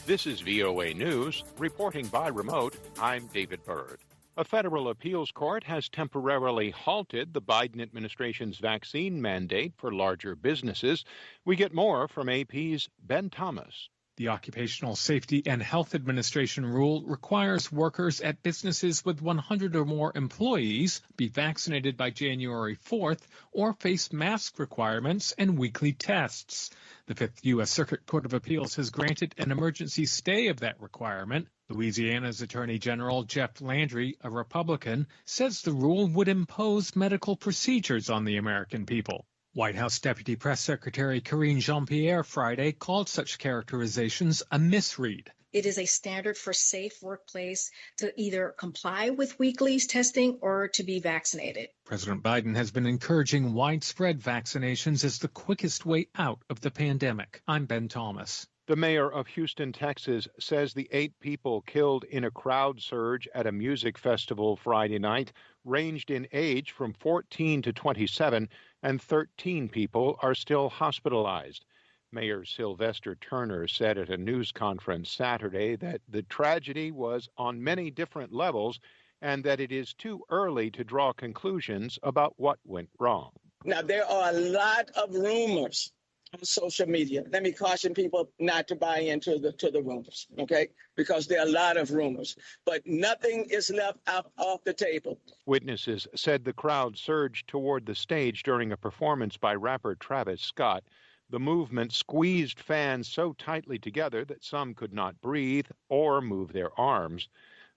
This is VOA News, reporting by remote. I'm David Byrd. A federal appeals court has temporarily halted the Biden administration's vaccine mandate for larger businesses. We get more from AP's Ben Thomas. The Occupational Safety and Health Administration rule requires workers at businesses with 100 or more employees be vaccinated by January 4th or face mask requirements and weekly tests. The Fifth U.S. Circuit Court of Appeals has granted an emergency stay of that requirement. Louisiana's Attorney General Jeff Landry, a Republican, says the rule would impose medical procedures on the American people. White House Deputy Press Secretary Karine Jean-Pierre Friday called such characterizations a misread. It is a standard for safe workplace to either comply with weekly testing or to be vaccinated. President Biden has been encouraging widespread vaccinations as the quickest way out of the pandemic. I'm Ben Thomas. The mayor of Houston, Texas, says the 8 people killed in a crowd surge at a music festival Friday night ranged in age from 14 to 27, and 13 people are still hospitalized. Mayor Sylvester Turner said at a news conference Saturday that the tragedy was on many different levels and that it is too early to draw conclusions about what went wrong. Now, there are a lot of rumors on social media. Let me caution people not to buy into the rumors, okay? Because there are a lot of rumors, but nothing is left off the table. Witnesses said the crowd surged toward the stage during a performance by rapper Travis Scott. The movement squeezed fans so tightly together that some could not breathe or move their arms.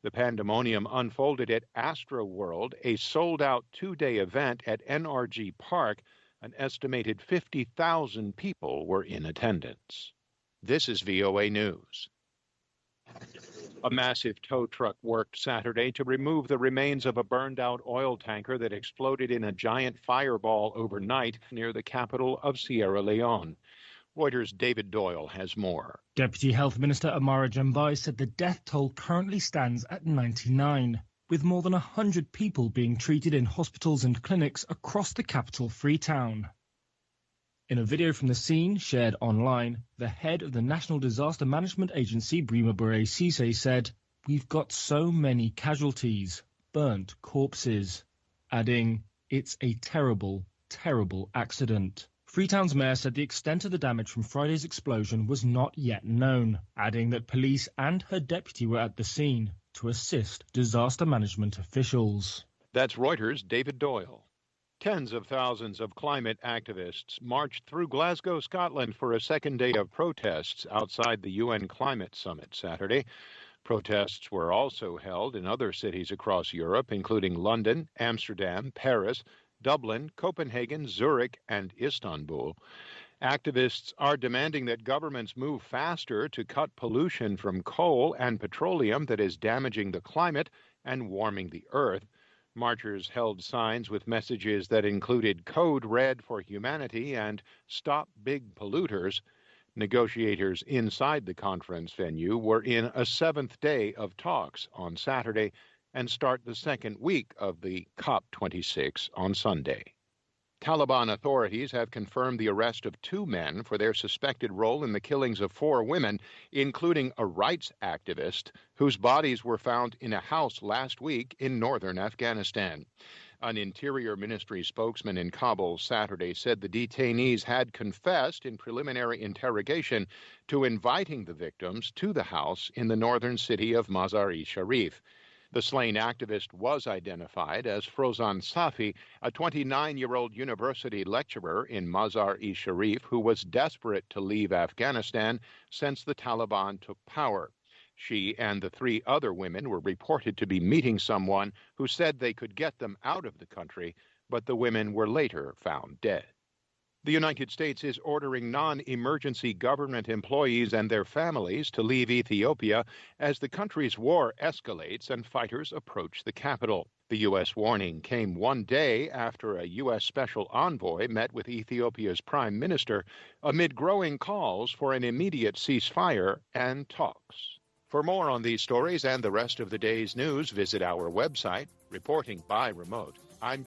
The pandemonium unfolded at Astro World, a sold-out 2-day event at NRG Park. An estimated 50,000 people were in attendance. This is VOA News. A massive tow truck worked Saturday to remove the remains of a burned-out oil tanker that exploded in a giant fireball overnight near the capital of Sierra Leone. Reuters' David Doyle has more. Deputy Health Minister Amara Jambai said the death toll currently stands at 99. With more than 100 people being treated in hospitals and clinics across the capital, Freetown. In a video from the scene shared online, the head of the National Disaster Management Agency, Brima Bure-Cisse, said, "We've got so many casualties, burnt corpses," adding, "It's a terrible, terrible accident." Freetown's mayor said the extent of the damage from Friday's explosion was not yet known, adding that police and her deputy were at the scene to assist disaster management officials. That's Reuters' David Doyle. Tens of thousands of climate activists marched through Glasgow, Scotland for a second day of protests outside the UN Climate Summit Saturday. Protests were also held in other cities across Europe, including London, Amsterdam, Paris, Dublin, Copenhagen, Zurich, and Istanbul. Activists are demanding that governments move faster to cut pollution from coal and petroleum that is damaging the climate and warming the earth. Marchers held signs with messages that included Code Red for Humanity and Stop Big Polluters. Negotiators inside the conference venue were in a 7th day of talks on Saturday and start the second week of the COP26 on Sunday. Taliban authorities have confirmed the arrest of 2 men for their suspected role in the killings of 4 women, including a rights activist whose bodies were found in a house last week in northern Afghanistan. An Interior Ministry spokesman in Kabul Saturday said the detainees had confessed in preliminary interrogation to inviting the victims to the house in the northern city of Mazar-e-Sharif. The slain activist was identified as Frozan Safi, a 29-year-old university lecturer in Mazar-e-Sharif who was desperate to leave Afghanistan since the Taliban took power. She and the 3 other women were reported to be meeting someone who said they could get them out of the country, but the women were later found dead. The United States is ordering non-emergency government employees and their families to leave Ethiopia as the country's war escalates and fighters approach the capital. The U.S. warning came one day after a U.S. special envoy met with Ethiopia's prime minister amid growing calls for an immediate ceasefire and talks. For more on these stories and the rest of the day's news, visit our website, Reporting by Remote. I'm